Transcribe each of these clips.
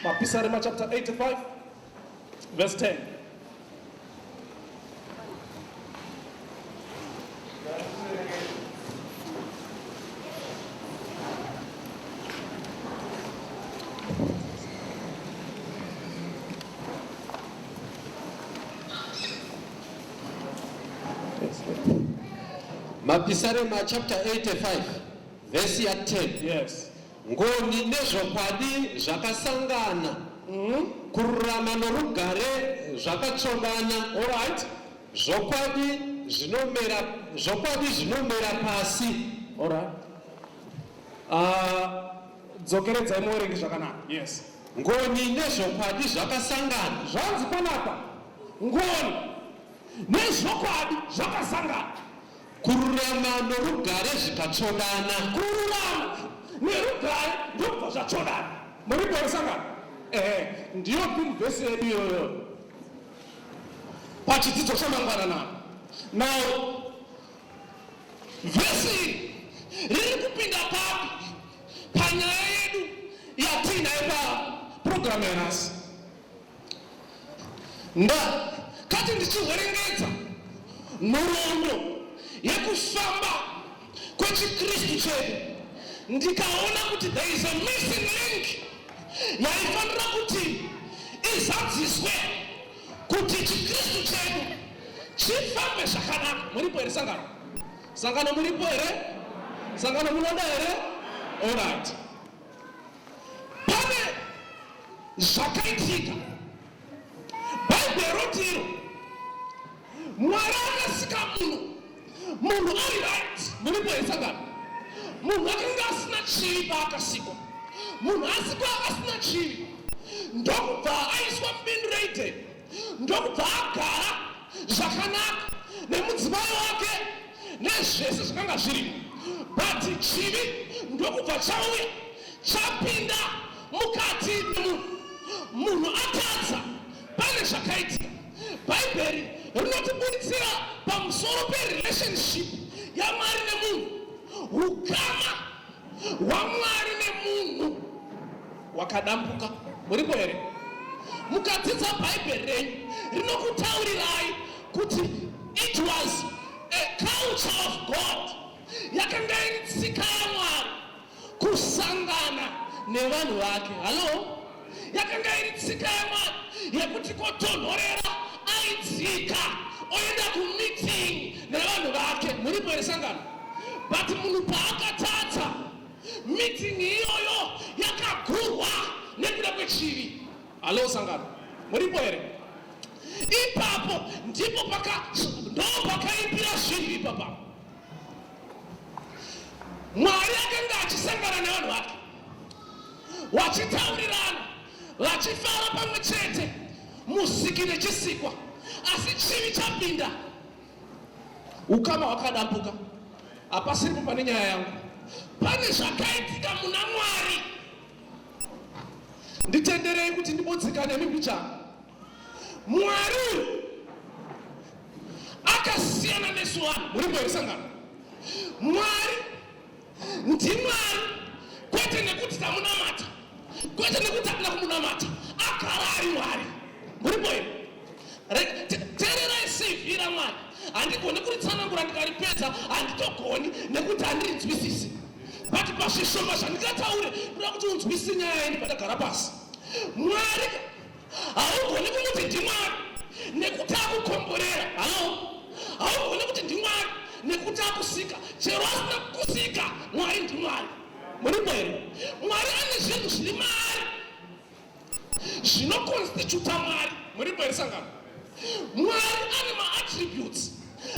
Mapisarema chapter 85, verse 10. Mapisarema chapter 85, verse 10. Yes. Ngoni nezvokwadi zvakasangana, kururama norugare zvakachongana. All right. Zvokwadi zvinomera pasi. All right. Dzokeredzai muverengi zvakanaka. Yes. Ngoni nezvokwadi zvakasangana. Zvanzi panapa. Ngoni nezvokwadi zvakasangana. Kururama norugare zvikachongana. Kururama nerugare ndobva zvachonana. Muri kuverenga. Ndiyo vhesi yedu iyoyo. Pachidzidzo chamangwanana. Now, vhesi riri kupinda papi panyaya yedu yatinayo paprogramu yanhasi. Kati ndichiverengedza nhoroondo yekufamba kwechikristu chedu, ndikaona kuti there is a missing link yaifanira kuti izadziswe kuti chikristu chedu chifambe zvakanaka. Muripo here Sangano? Sangano muripo here? Sangano Munoda here? All right. Pane zvakaitika. Bhaibheri rotiro Mwari akasika munhu ari right. Muripo here Sangano? Munhu akanga asina chivi paakasikwa. Munhu asikwa asina chivi, ndokubva aiswa mubindu reItete, ndokubva agara zvakanaka nemudzimai wake nezvese zvakanga zvirimo. But chivi ndokubva chauya chapinda mukati memunhu. Munhu atadza, pane zvakaitika. Bhaibheri rinotibuditsira pamusoro perelationship yaMwari nemunhu, ukama hwaMwari nemunhu wakadambuka. Muripo here? Mukadzidza Bhaibheri renyu rinokutaurirai kuti it was a culture of God, yakanga iri tsika yaMwari kusangana nevanhu vake. Halo? Yakanga iri tsika yaMwari yekuti kotonhorera aidzika oenda kumeeting nevanhu vake. Muripo here Sangano? But munhu paakatadza, meeting iyoyo yakagurwa nekuda kwechivi. Halo Sangano? Muripo here? Ipapo ndipo pakaimbira zvinhu ipapo. Mwari akanga achisangana nevanhu vake, vachitaurirana, vachifara pamwe chete, musiki nechisikwa. Asi chivi chapinda, ukama hwakadambuka. Hapasiripo pane nyaya yangu, pane zvakaitika muna Mwari. Nditenderei kuti ndibodzikane nembichana. Mwari akasiyana nesu vanhu. Muripo here Sangano? Mwari ndiMwari, kwete nekuti tamunamata, kwete nekuti hakuna kumunamata, agara ari Mwari. Muripo here? Tererai CV raMwari. Handigoni kuritsanangura ndikaripedza, handitogoni nekuti handirinzwisisi. But pazvishoma zvandingataure kuda kuti unzwisise nyaya yedu patagara pasi. Mwari haugoni kumuti ndiMwari nekuti akukomborera. Halo? Haugoni kuti ndiMwari nekuti akusika. Chero asina kusika, Mwari ndiMwari. Muripo here? Mwari ane zvinhu zviri maari zvinoconstituta Mwari. Muripo here Sangano? Mwari ane maattributes.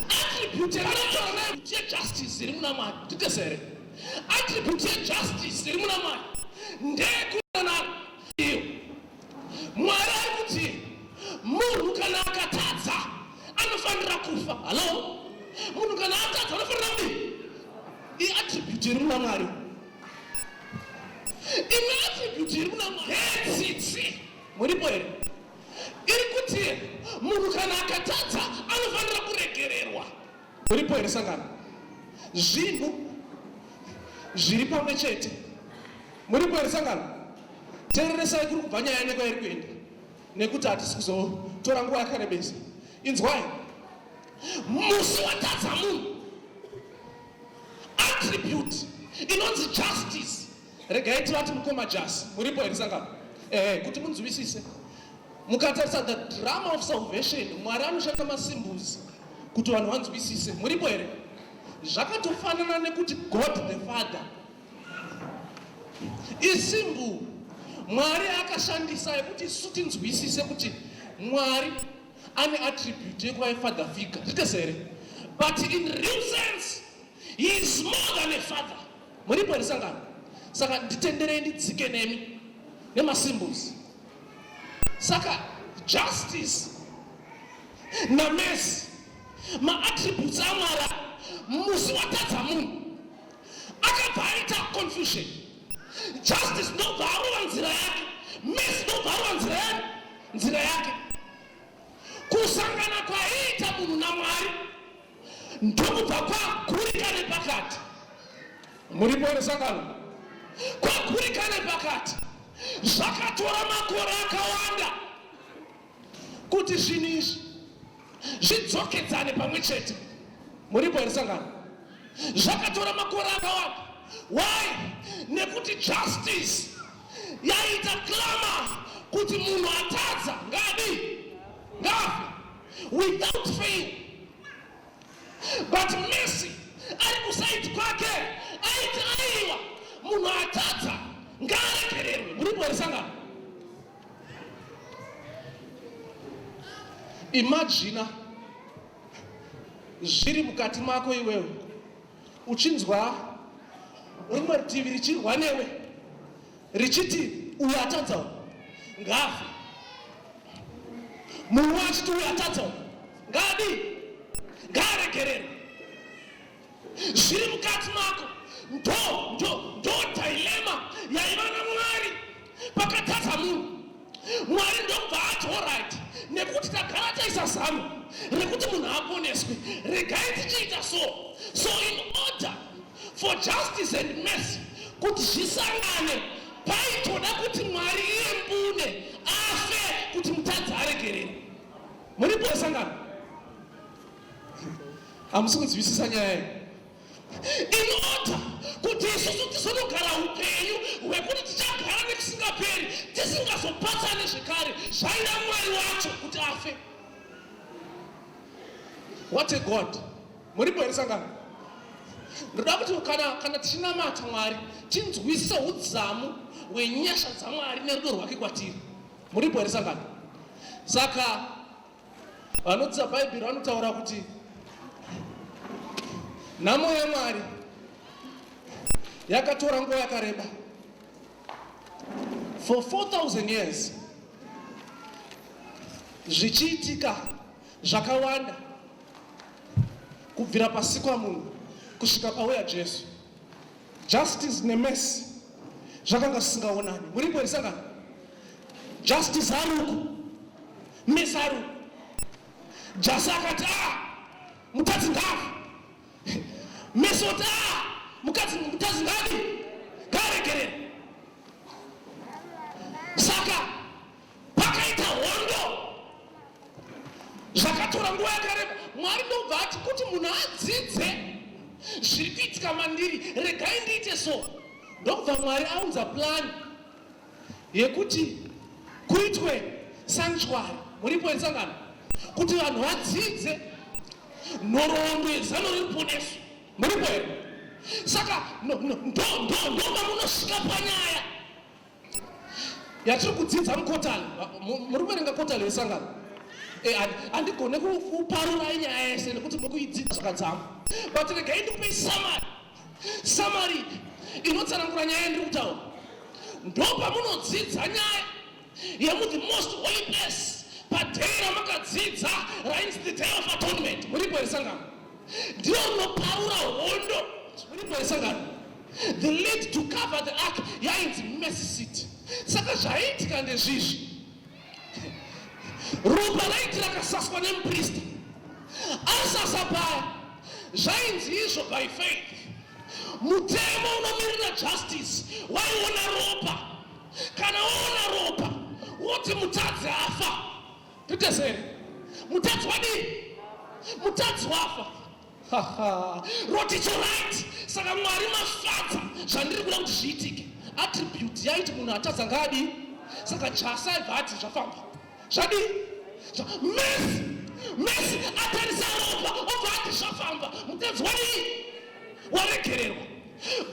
Attribute yejustice iri muna Mwari. Nditesere. Attribute yejustice iri muna Mwari ndeyekudanana iyo. Mwari ari kuti munhu kana akatadza anofanira kufa. Halo? Munhu kana atadza anofanira kudii? Iattribute iri muna Mwari. Imwe attribute iri muna Mwari yetsitsi. Muripo here? Iri kuti munhu kana akatadza anofanira kuregererwa. Muripo here Sangano? Zvinhu zviri pamwe chete. Muripo here Sangano? tereresai kuri kubva nyaya nekwairi kuenda nekuti hatisi kuzotora nguva yakarebesa. Inzwai, musi watadza munhu attribute inonzi justice. Regai tivati mukoma jasi, muripo here Sangano? Kuti munzwisise, mukatarisa the drama of salvation, Mwari anoshanda masimbuzi kuti vanhu vanzwisise, muripo here? Zvakatofanana nekuti God the Father isimbu Mwari akashandisa yekuti isu tinzwisise kuti Mwari ane attribute yekuva father figure, zvitesere, but in real sense he is more than a father. Muripo here Sangano? Saka nditenderei ndidzike nemi nemasymbols. Saka justice namercy maattributes aMwari musi watadza munhu akabva aita confusion. Justice ndobva arova nzira yake, mercy ndobva arova nzira yake. Kusangana kwaita munhu naMwari ndokubva kwagurika nepakati. Muripo here Sangano? Kwagurika nepakati. Zvakatora makore akawanda kuti zvinhu izvi zvidzokedzane pamwe chete. Muripo here Sangano? Zvakatora makore akawanda. Why? Nekuti justice yaita clamor kuti munhu atadza ngafe without fail. But mercy ari kusaidi kwake aiti aiwa munhu atadza ngaaregererwe. Muripo here Sangano? Imagine zviri mukati mako iwewe uchinzwa rimwe rutivi richirwa newe richiti uyu atadza ngafe, munhu achiti uyu atadza ngaaregererwe. Zviri mukati mako ndo dilema yaiva naMwari pakatadza munhu. Mwari ndobva ati alright, nekuti tagara taisa zano rekuti munhu aponeswe, regai tichiita so in order for justice and mercy kuti zvisangane paitoda kuti Mwari iye mbune afe kuti mutadzi aregererwe. Muripo here Sangano? Hamusi kunzwisisa nyaya iyi. In order kuti isusu tisonogara upenyu hwekuti tichagara nekusingaperi tisingazopatsane zvekare zvaida Mwari wacho kuti afe. What a God! Muripo here Sangano? Ndoda kuti kana tichinamata Mwari tinzwisise udzamu hwenyasha dzaMwari nerudo rwake kwatiri. Muripo here Sangano? Saka vanodzidza Bhaibheri vanotaura kuti nhamo yaMwari yakatora nguva yakareba. For 4,000 years zvichiitika zvakawanda kubvira pasi kwamunhu kusvika pauya Jesu. Justice nemercy zvakanga zvisingaonani. Muripo here Sangano? Justice haruku, mercy haruku. Jesu akati mutadzi ngafe, mercy oti mutadzi ngaaregererwe. Saka pakaita hondo zvakatora nguva yakareba. Mwari ndobva ati kuti munhu adzidze zviri kuitika mandiri, regai ndiite so. Ndobva Mwari aunza plan yekuti kuitwe sanctuary. Muripo here Sangano? Kuti vanhu vadzidze nhoroondo yezano ririponeswa. Muripo here? Saka ndoma munosvika panyaya yatiri kudzidza mukotani. Muri kuverenga kotani here Sangano? Handigone kuparura inyaya yese nekuti mukuidzidza zvakadzama, but regai ndikupe summary inotsanangura nyaya yandiri kutaura. Ndopamunodzidza nyaya yemuthi most holy place padhei ramakadzidza rainzi the day of atonement. Muripo here Sangano? Ndiyo unopaura hondo. Muripo here Sangano? The lead to cover the ark yainzi mercy seat. Saka zvaiitika ndezvizvi, ropa raiti rakasaswa nemuprista, asasa paya zvainzi izvo by faith. Mutemo unomirira justice waiona ropa kana waona ropa woti mutadzi afa. Titesere mutadzi wadini? Mutadzi wafa. Roti it's alright. Saka Mwari mafadza zvandiri kuda kuti zviitike. Attribute yaiti munhu atadza ngadi. Saka jasa ibvati zvafamba. Zvadi? Messi atarisa ropa obvati zvafamba. Mutadzi wadini? Waregererwa.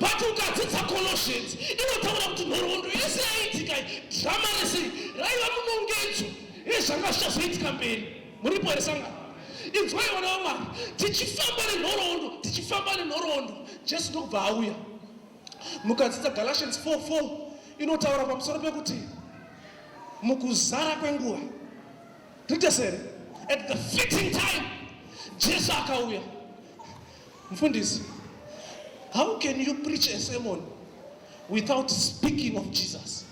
But ukadzidza Colossians inotaura kuti nhoroondo yese yaitika drama rese raiva munongedzo yezvanga zvichazoitika mberi. Muripo here Sangano? Inzwai vana vaMwari, tichifamba nenhoroondo Jesu ndokubva auya. Mukadzidza Galatians 4:4 inotaura pamusoro pekuti mukuzara kwenguva, titesere, at the fitting time Jesu akauya. Mfundisi, how can you preach a sermon without speaking of Jesus?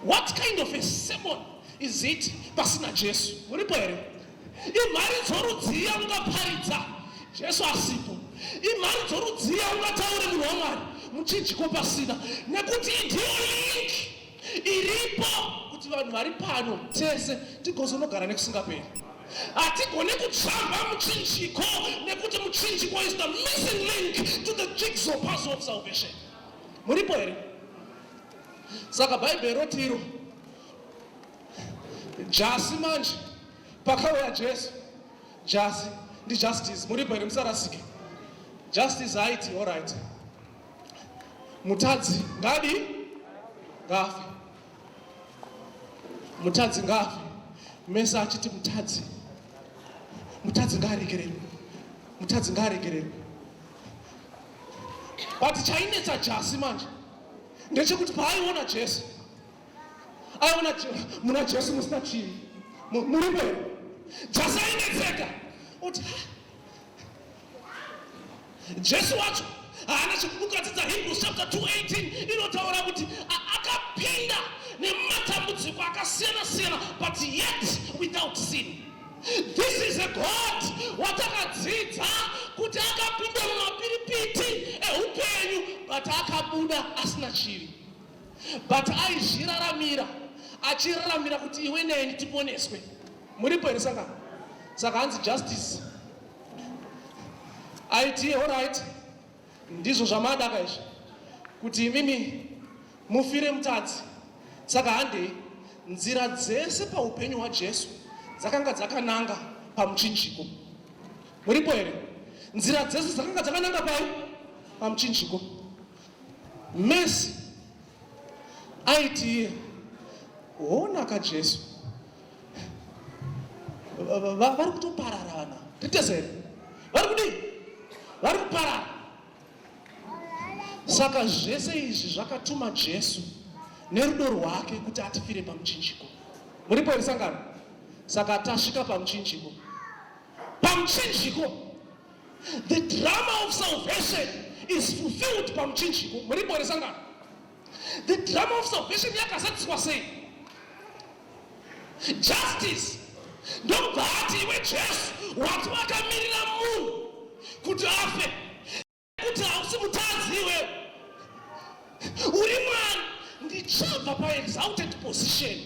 What kind of a sermon is it pasina Jesu? Muripo here? Imari dzorudziya ungaparidza Jesu asipo. Imari dzorudziya ungataure munhu waMwari muchinjiko pasina, nekuti ndiyo link iripo kuti vanhu vari pano tese tigozonogara nekusingaperi. Hatigone kutsvamba muchinjiko nekuti muchinjiko is the missing link to the jigsaw puzzle of salvation. Muripo here? Saka Bhaibheri rotiro jasi manje pakauya Jesu, jasi ndi justice. Muripo here? Musarasike. Justice haiti alright. Mutadzi ngadi ngafe. Mutadzi ngafe. Mesa achiti mutadzi ngaregererwe. Mutadzi ngaregererwe. But chainetsa jasi manje ndechekuti paaiona Jesu, aiona muna Jesu musina chivi. Muripo here? Jasi ainetseka uti Jesu wacho haana chekukadzidza. Hebrews chapter 2:18 inotaura kuti akapinda nematambudziko akasiyana-siyana but yet without sin. This is a God watakadzidza kuti akapinda mumapiripiti eupenyu but akabuda asina chivi, but aizviraramira achiraramira kuti iwe neni tiponeswe. Muripo here Sangano? Saka hanzi justice aiti alright, ndizvo zvamadaka izvi kuti imimi mufire mutadzi. Saka handei nzira dzese paupenyu hwaJesu dzakanga dzakananga pamuchinjiko. Muripo here? Nzira dzese dzakanga dzakananga pamuchinjiko. Messi aiti onaka Jesu vari kutopararana. Titesere, vari kudii? Vari kuparara. Saka zvese izvi zvakatuma Jesu nerudo rwake kuti atifire pamuchinjiko. Muripo here Sangano? Saka tasvika pamuchinjiko. Pamuchinjiko, the drama of salvation is fulfilled pamuchinjiko. Muripo here Sangano? The drama of salvation yakasatiswa sei? Justice ndobva ati iwe Jesu wati wakamirira munhu kuti afe, kuti hausi mutadzi iwe, uri Mwari. Ndichabva paexalted position.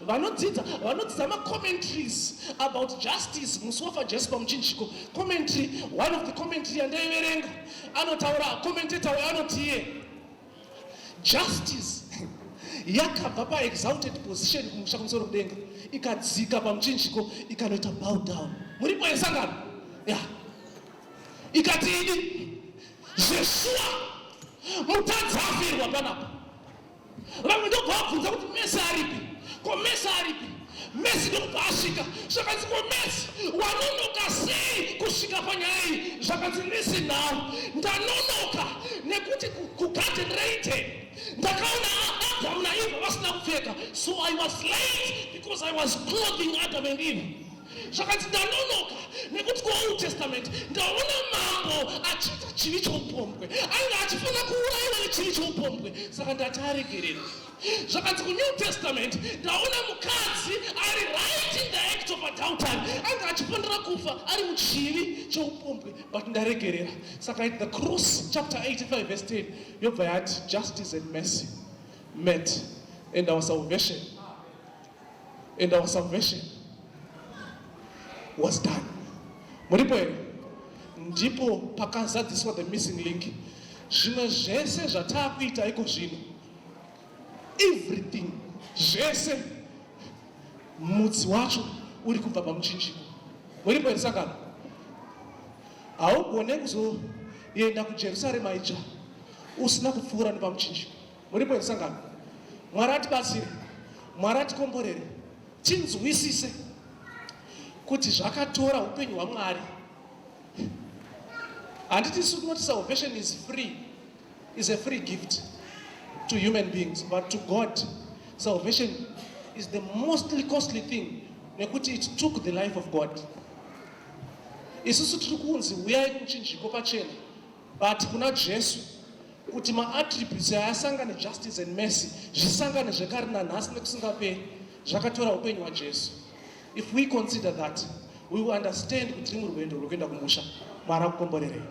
Vanodzidza ma-commentaries about justice musi wafa Jesu pamuchinjiko. Commentary, one of the commentary andaiverenga anotaura, commentator anoti iye justice yakabva paexalted position kumusha kumusoro kudenga ikadzika pamuchinjiko ikanoita bow down. Muripo here Sangano? Yeah. Ikati idi Jeshua mutadzi afirwa panapa. Vamwe ndobva vabvunza kuti Messi aripi? Ko Messi aripi? Messi ndobva asvika. Zvakanzi ko Messi wanonoka sei kusvika panyaya iyi? Zvakanzi listen now, ndanonoka nekuti kugarden rated ndakaona Adam naEva vasina kupfeka, so I was late because I was clothing Adam and Eve. Zvakanzi ndanonoka nekuti kuOld Testament ndaona mambo achiita chivi choupombwe, ainge achifana kuuraiwa nechivi choupombwe, saka ndati aregererwe. Zvakanzi kuNew Testament ndaona mukadzi ari right in the act of adultery, ainge achifanira kufa ari muchivi choupombwe, but ndaregerera. Saka at the cross chapter 85 verse 10 yobva yati justice and mercy met. and our salvation was done. Muripo here, ndipo pakazadziswa the missing link. Zvimwe zvese zvatakuita iko zvino, everything zvese mudzi wacho uri kubva pamuchinjiko. Muripo here Sangano, haugone kuzoenda kuJerusarema ija usina kupfuura nepamuchinjiko. Muripo here Sangano, Mwari atibatsire, Mwari atikomborere, tinzwisise kuti zvakatora upenyu hwaMwari. Handiti isu tinoti salvation is free, is a free gift to human beings, but to God, salvation is the most costly thing, nekuti it took the life of God. Isusu tiri kunzi uyai kumuchinjiko pachena, but kuna Jesu kuti ma-attributes ayasangane justice and mercy zvisangane zvekare nanhasi nekusingaperi zvakatora upenyu hwaJesu. If we consider that, we will understand kuti rimwe rwendo rwekuenda kumusha. Mwari akukomborerei.